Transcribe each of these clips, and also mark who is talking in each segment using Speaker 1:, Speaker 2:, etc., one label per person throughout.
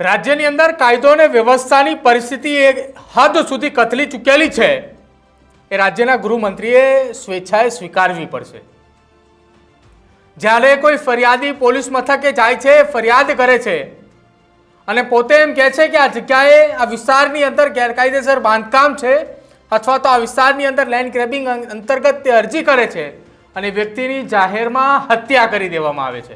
Speaker 1: રાજ્યની અંદર કાયદો અને વ્યવસ્થાની પરિસ્થિતિ એક હદ સુધી કથળી ચૂકેલી છે એ રાજ્યના ગૃહમંત્રીએ સ્વેચ્છાએ સ્વીકારવી પડશે। જ્યારે કોઈ ફરિયાદી પોલીસ મથકે જાય છે, ફરિયાદ કરે છે અને પોતે એમ કહે છે કે આ જગ્યાએ આ વિસ્તારની અંદર ગેરકાયદેસર બાંધકામ છે અથવા તો આ વિસ્તારની અંદર લેન્ડ ગ્રેબિંગ અંતર્ગત તે અરજી કરે છે અને વ્યક્તિની જાહેરમાં હત્યા કરી દેવામાં આવે છે।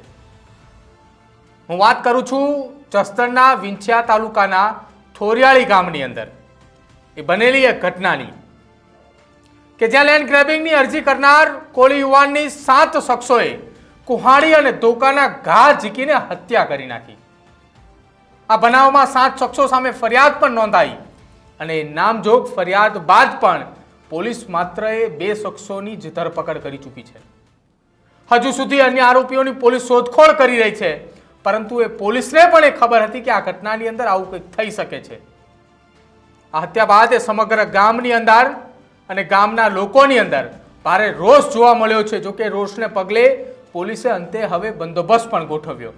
Speaker 1: હું વાત કરું છું જસદણના વિંછિયા તાલુકાના થોરિયાળી ગામની અંદર એ બનેલી એક ઘટનાની કે જ્યાં લેન્ડ ગ્રેબિંગની અરજી કરનાર કોળી યુવાનની 7 શખ્સોએ કુહાડી અને ધોકાના ઘા ઝીકીને હત્યા કરી નાખી। આ બનાવમાં 7 શખ્સો સામે ફરિયાદ પણ નોંધાઈ અને નામજોગ ફરિયાદ બાદ પણ પોલીસ માત્ર 2 શખ્સોની જ ધરપકડ કરી ચૂકી છે। હજુ સુધી અન્ય આરોપીઓની પોલીસ શોધખોળ કરી રહી છે, પરંતુ એ પોલીસને પણ એ ખબર હતી કે આ ઘટનાની અંદર આવું કંઈક થઈ શકે છે। આ હત્યા બાદ એ સમગ્ર ગામની અંદર અને ગામના લોકોની અંદર ભારે રોષ જોવા મળ્યો છે। જો કે રોષને પગલે પોલીસે અંતે હવે બંદોબસ્ત પણ ગોઠવ્યો।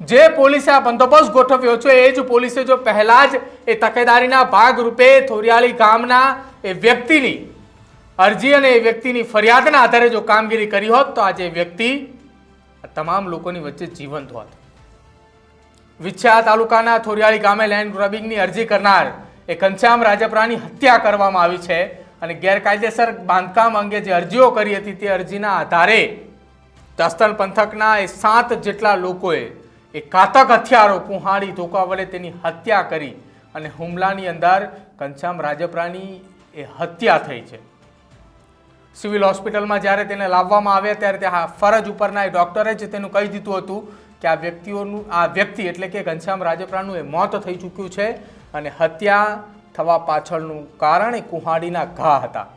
Speaker 1: જે પોલીસે આ બંદોબસ્ત ગોઠવ્યો છે એ જ પોલીસે જો પહેલા જ એ તકેદારીના ભાગરૂપે થોરિયાળી ગામના એ વ્યક્તિની અરજી અને એ વ્યક્તિની ફરિયાદના આધારે જો કામગીરી કરી હોત તો આજે વ્યક્તિ તમામ લોકોની વચ્ચે જીવંત હોત। વિંછિયા તાલુકાના થોરિયાળી ગામે લેન્ડ ગ્રેબિંગની અરજી કરનાર એ ઘનશ્યામ રાજપરાની હત્યા કરવામાં આવી છે અને ગેરકાયદેસર બાંધકામ અંગે જે અરજીઓ કરી હતી તે અરજીના આધારે જસદણ પંથકના એ 7 જેટલા લોકોએ એ ઘાતક હથિયારો કુહાડી ધોકા વડે તેની હત્યા કરી અને હુમલાની અંદર ઘનશ્યામ રાજપરાની એ હત્યા થઈ છે। સિવિલ હોસ્પિટલમાં જ્યારે તેને લાવવામાં આવ્યા ત્યારે ત્યાં ફરજ ઉપરના ડોક્ટરે જ તેનું કહી દીધું હતું કે આ વ્યક્તિ એટલે કે ઘનશ્યામ રાજપરાનું એ મોત થઈ ચૂક્યું છે અને હત્યા થવા પાછળનું કારણ એ કુહાડીના ઘા હતા।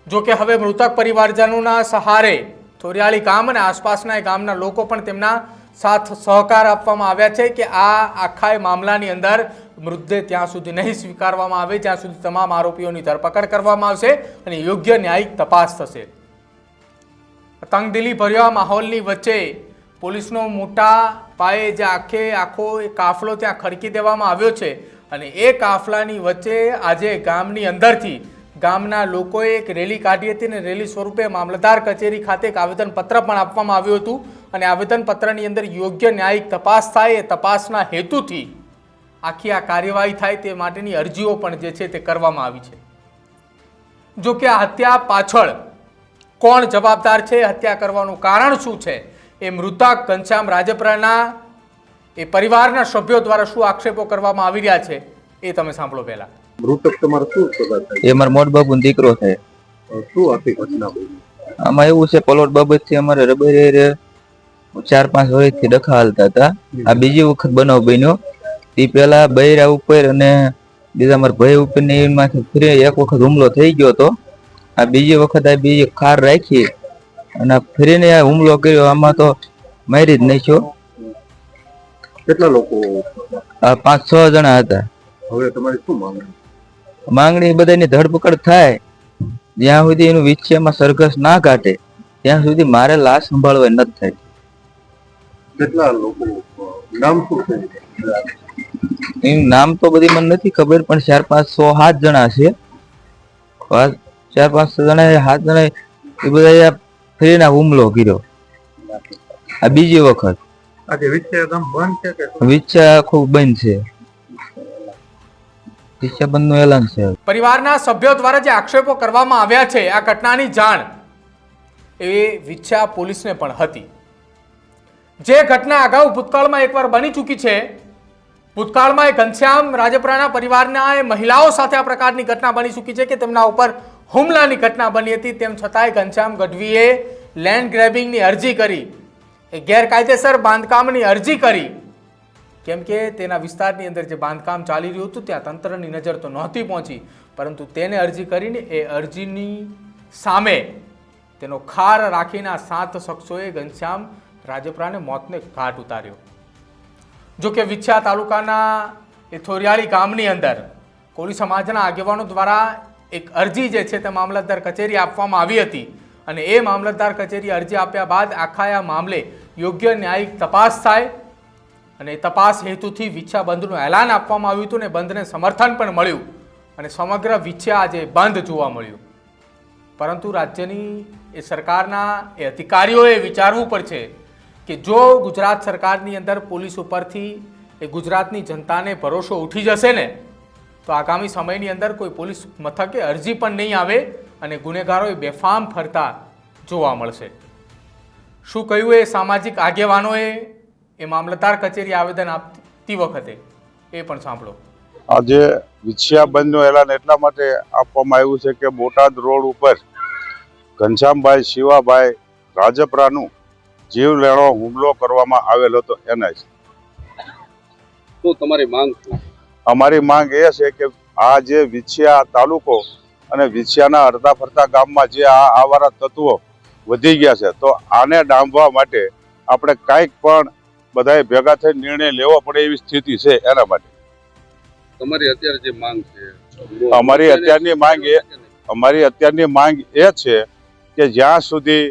Speaker 1: જો કે હવે મૃતક પરિવારજનોના સહારે થોરિયાળી ગામ અને આસપાસના ગામના લોકો પણ તેમના સાથ સહકાર આપવામાં આવ્યા છે કે આ આખા મામલાની અંદર મૃતદેહ ત્યાં સુધી નહીં સ્વીકારવામાં આવે જ્યાં સુધી તમામ આરોપીઓની ધરપકડ કરવામાં આવશે અને યોગ્ય ન્યાયિક તપાસ થશે। તંગદિલી ભર્યા માહોલની વચ્ચે પોલીસનો મોટા પાયે જે આખો કાફલો ત્યાં ખડકી દેવામાં આવ્યો છે અને એ કાફલાની વચ્ચે આજે ગામની અંદરથી ગામના લોકોએ એક રેલી કાઢી હતી અને રેલી સ્વરૂપે મામલતદાર કચેરી ખાતે એક આવેદનપત્ર પણ આપવામાં આવ્યું હતું અને આવેદનપત્રની અંદર યોગ્ય ન્યાયિક તપાસ થાય એ તપાસના હેતુથી આખી આ કાર્યવાહી થાય તે માટેની અરજીઓ પણ જે છે તે કરવામાં આવી છે। જો કે આ હત્યા પાછળ કોણ જવાબદાર છે, હત્યા કરવાનું કારણ શું છે, એ મૃતક ઘનશ્યામ રાજપરાના એ પરિવારના સભ્યો દ્વારા શું આક્ષેપો કરવામાં આવી રહ્યા છે એ તમે સાંભળો। પહેલા
Speaker 2: મૃતક તમારો શું સગા થાય?
Speaker 3: એ મારા મોટ બાબુ દીકરો થાય।
Speaker 2: શું આખી ઘટના બની?
Speaker 3: આમાં એવું છે પલોટ બાબતથી અમારે રબરે 4-5 વર્ષથી ડખા હાલતા હતા। આ બીજી વખત બનાવ બન્યો। તે પેલા બૈરા ઉપર અને બીજા મારા ભાઈ ઉપર ને એમાંથી ફરી એક વખત હુમલો થઈ ગયો હતો। આ બીજી વખત આ બીજી ખાર રાખી અને ફરીને આ હુમલો કર્યો। આમાં તો મારી જ નાખ્યો।
Speaker 2: કેટલા લોકો?
Speaker 3: આ 5-6 જણા હતા।
Speaker 2: હવે તમારી શું માંગણી?
Speaker 3: માંગણી બધાની ધરપકડ થાય, જ્યાં સુધી એનું વિંછિયામાં સરઘસ ના કાઢે ત્યાં સુધી મારે લાશ સંભાળવા નથી થાય।
Speaker 2: કેટલા લોકો? નામ શું છે?
Speaker 3: એનું નામ તો બધી મને નથી ખબર, પણ 4-5-7 જણા છે। 4-5 જણા 7 જણા એ બધા ફરીને હુમલો કર્યો। આ બીજી વખત।
Speaker 2: આજે વિંછિયા ગામ બંધ છે કે?
Speaker 3: વિંછિયા ખૂબ બંધ છે, વિંછિયા બંધનું એલાન છે।
Speaker 1: પરિવારના સભ્યો દ્વારા જે આક્ષેપો કરવામાં આવ્યા છે આ ઘટનાની જાણ એ વિંછિયા પોલીસને પણ હતી। જે ઘટના અગાઉ ભૂતકાળમાં એકવાર બની ચૂકી છે, ભૂતકાળમાં એ ઘનશ્યામ રાજપરાના પરિવારના એ મહિલાઓ સાથે આ પ્રકારની ઘટના બની ચૂકી છે કે તેમના ઉપર હુમલાની ઘટના બની હતી। તેમ છતાંય ઘનશ્યામ ગઢવીએ લેન્ડ ગ્રેબિંગની અરજી કરી, એ ગેરકાયદેસર બાંધકામની અરજી કરી, કેમ કે તેના વિસ્તારની અંદર જે બાંધકામ ચાલી રહ્યું હતું ત્યાં તંત્રની નજર તો નહોતી પહોંચી, પરંતુ તેને અરજી કરીને એ અરજીની સામે તેનો ખાર રાખીને 7 શખ્સોએ ઘનશ્યામ રાજપરાને મોતને ઘાટ ઉતાર્યો। જો કે વિંછિયા તાલુકાના એ થોરિયાળી ગામની અંદર કોળી સમાજના આગેવાનો દ્વારા એક અરજી જે છે તે મામલતદાર કચેરી આપવામાં આવી હતી અને એ મામલતદાર કચેરી અરજી આપ્યા બાદ આખા આ મામલે યોગ્ય ન્યાયિક તપાસ થાય અને તપાસ હેતુથી વિછ્યા બંધનું એલાન આપવામાં આવ્યું હતું ને બંધને સમર્થન પણ મળ્યું અને સમગ્ર વિછ્યા આજે બંધ જોવા મળ્યું. પરંતુ રાજ્યની એ સરકારના એ અધિકારીઓએ વિચારવું પડશે કે જો ગુજરાત સરકારની અંદર પોલીસ ઉપરથી એ ગુજરાતની જનતાને ભરોસો ઉઠી જશે ને તો આગામી સમયની અંદર કોઈ પોલીસ મથકે અરજી પણ નહીં આવે અને ગુનેગારોએ બેફામ ફરતા જોવા મળશે. શું કહ્યું એ સામાજિક આગેવાનોએ એ મામલતદાર કચેરી આવેદન આપતી વખતે એ પણ સાંભળો.
Speaker 4: આજે વિછ્યા બંધનું એલાન એટલા માટે આપવામાં આવ્યું છે કે બોટાદ રોડ ઉપર ઘનશ્યામભાઈ શિવાભાઈ રાજપરાનું જીવલેણો હુમલો કરવામાં આવેલો હતો એના જ.
Speaker 5: શું તમારી માંગ શું?
Speaker 4: અમારી માંગ એ છે કે આ જે વિછ્યા તાલુકો અને વિછ્યાના અડધા ફરતા ગામમાં જે આ આવારા તત્વો વધી ગયા છે તો આને ડામવા માટે આપણે કાંઈક પણ બધાએ ભેગા થઈ નિર્ણય લેવો પડે એવી સ્થિતિ છે. એના માટે
Speaker 5: તમારી અત્યારે જે માંગ છે
Speaker 4: અમારી અત્યારની માંગ એ છે કે જ્યાં સુધી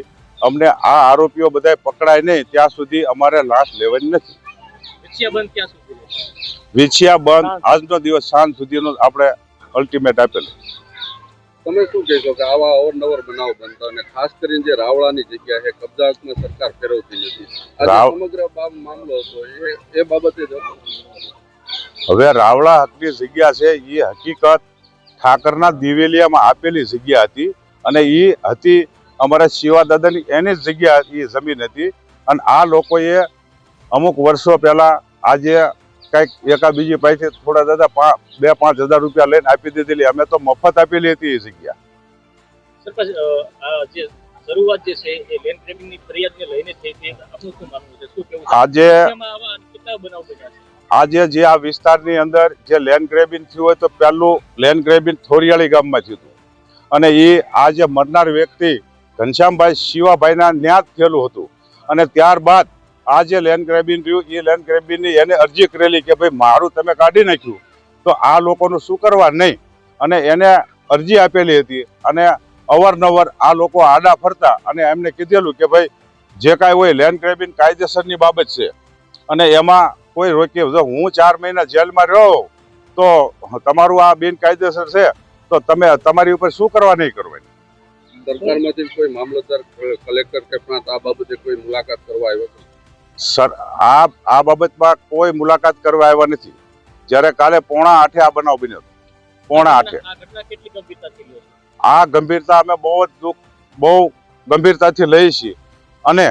Speaker 4: અમને આ આરોપીઓ બધા પકડાય નહીં ત્યાં સુધી અમારે લાશ લેવાની નથી. વિછ્યા બંધ આજનો દિવસ સાંજ સુધીનો આપણે અલ્ટિમેટ આપેલું.
Speaker 5: તમે શું કહેશો કે આવા અવારનવાર બનાવ બનતા અને ખાસ કરીને જે રાવળાની જગ્યા છે કબજા હકમાં સરકાર ફેરવતી નથી, આજે સમગ્ર મામલો હતો એ બાબતે જ હતો.
Speaker 4: હવે રાવળા હકની જગ્યા છે એ હકીકત ઠાકરના દિવેલિયામાં આપેલી જગ્યા હતી અને એ હતી અમારા શિવાદાદાની એની જ જગ્યા એ જમીન હતી. અને આ લોકોએ અમુક વર્ષો પહેલા આજે કંઈક એકા બીજી પાસેથી થોડા દાદા 2-5 હજાર રૂપિયા લઈને આપી દીધેલી. અમે તો મફત આપેલી હતી એ જગ્યા.
Speaker 6: સરપંચ, આ જે શરૂઆત જે છે એ લેન્ડ ગ્રેબિંગની ફરિયાદને લઈને થઈ છે, આપનું શું માનવું છે? શું કહેવું છે?
Speaker 4: આજે
Speaker 6: કેટલા બનાવ બન્યા છે?
Speaker 4: આજે જે આ વિસ્તારની અંદર જે લેન્ડ ગ્રેબિંગ થયું હોય તો પહેલું લેન્ડ ગ્રેબિંગ થોરિયાળી ગામમાં થયું હતું અને એ આ જે મરનાર વ્યક્તિ ઘનશ્યામભાઈ શિવાભાઈના ન્યાજ થયેલું હતું. અને ત્યારબાદ આ જે લેન્ડ ગ્રેબિંગ થયું એ લેન્ડ ગ્રેબિંગની એને અરજી કરેલી કે ભાઈ મારું તમે કાઢી નાખ્યું તો આ લોકોનું શું કરવા નહીં, અને એને અરજી આપેલી હતી. અને અવારનવાર આ લોકો આડા ફરતા અને એમને કીધેલું કે ભાઈ જે કાંઈ હોય લેન્ડ ગ્રેબિંગ કાયદેસરની બાબત છે અને એમાં કોઈ રોકી, જો હું 4 મહિના જેલમાં રહ્યો તો તમારું આ બિનકાયદેસર છે તો તમે તમારી ઉપર શું કરવા નહીં કરવાની.
Speaker 5: સરકારમાંથી કોઈ મામલતદાર કલેક્ટર કે પ્રાંત આ બાબતે કોઈ મુલાકાત કરવા આવ્યો હતો?
Speaker 4: સર, આ બાબતમાં કોઈ મુલાકાત કરવા આવ્યા નથી. જ્યારે કાલે 7:45 આ બનાવ બન્યો હતો. 7:45
Speaker 6: આ ઘટના કેટલી ગંભીરતાથી લ્યો છો?
Speaker 4: આ ગંભીરતા અમે બહુ ગંભીરતાથી લઈએ છીએ. અને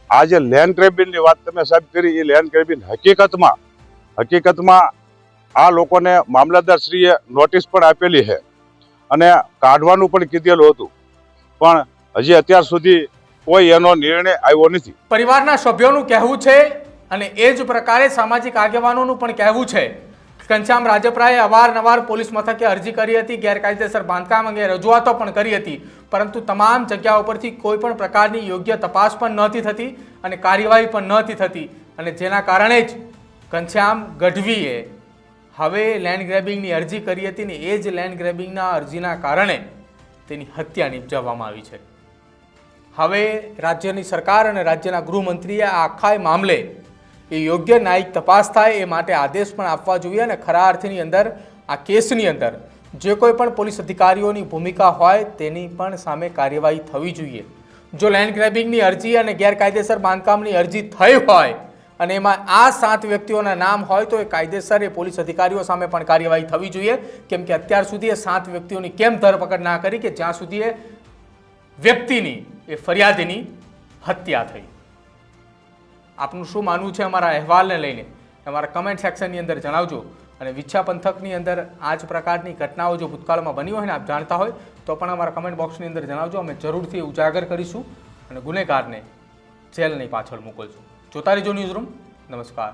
Speaker 4: આ જે લેન્ડ ગ્રેબિંગની વાત તમે સાહેબ કરી એ લેન્ડ ગ્રેબિંગ હકીકતમાં આ લોકોને મામલતદારશ્રીએ નોટિસ પણ આપેલી છે અને કાઢવાનું પણ કીધેલું હતું, પણ હજી અત્યાર સુધી કોઈ એનો નિર્ણય આવ્યો નથી.
Speaker 1: પરિવારના સભ્યોનું કહેવું છે અને એ જ પ્રકારે સામાજિક આગેવાનોનું પણ કહેવું છે. ઘનશ્યામ રાજપરાએ અવારનવાર પોલીસ મથકે અરજી કરી હતી, ગેરકાયદેસર બાંધકામ અંગે રજૂઆતો પણ કરી હતી, પરંતુ તમામ જગ્યાઓ પરથી કોઈ પણ પ્રકારની યોગ્ય તપાસ પણ નહોતી થતી અને કાર્યવાહી પણ નહોતી થતી. અને જેના કારણે જ ઘનશ્યામ ગઢવીએ હવે લેન્ડ ગ્રેબિંગની અરજી કરી હતી ને એ જ લેન્ડ ગ્રેબિંગના અરજીના કારણે તેની હત્યા નિપજાવવામાં આવી છે. હવે રાજ્યની સરકાર અને રાજ્યના ગૃહમંત્રીએ આ આખા મામલે એ યોગ્ય ન્યાયિક તપાસ થાય એ માટે આદેશ પણ આપવા જોઈએ અને ખરા અર્થની અંદર આ કેસની અંદર જે કોઈ પણ પોલીસ અધિકારીઓની ભૂમિકા હોય તેની પણ સામે કાર્યવાહી થવી જોઈએ. જો લેન્ડ ગ્રેબિંગની અરજી અને ગેરકાયદેસર બાંધકામની અરજી થઈ હોય અને એમાં આ 7 વ્યક્તિઓના નામ હોય તો એ કાયદેસર એ પોલીસ અધિકારીઓ સામે પણ કાર્યવાહી થવી જોઈએ. કેમ કે અત્યાર સુધી એ 7 વ્યક્તિઓની કેમ ધરપકડ ના કરી કે જ્યાં સુધી એ વ્યક્તિની એ ફરિયાદીની હત્યા થઈ. આપનું શું માનવું છે અમારા અહેવાલને લઈને અમારા કમેન્ટ સેક્શનની અંદર જણાવજો. અને વિછ્યા પંથકની અંદર આ જ પ્રકારની ઘટનાઓ જો ભૂતકાળમાં બની હોય ને આપ જાણતા હોય તો પણ અમારા કમેન્ટ બોક્સની અંદર જણાવજો. અમે જરૂરથી ઉજાગર કરીશું અને ગુનેગારને જેલની પાછળ મોકલશું. જોતા રહેજો ન્યૂઝરૂમ. નમસ્કાર.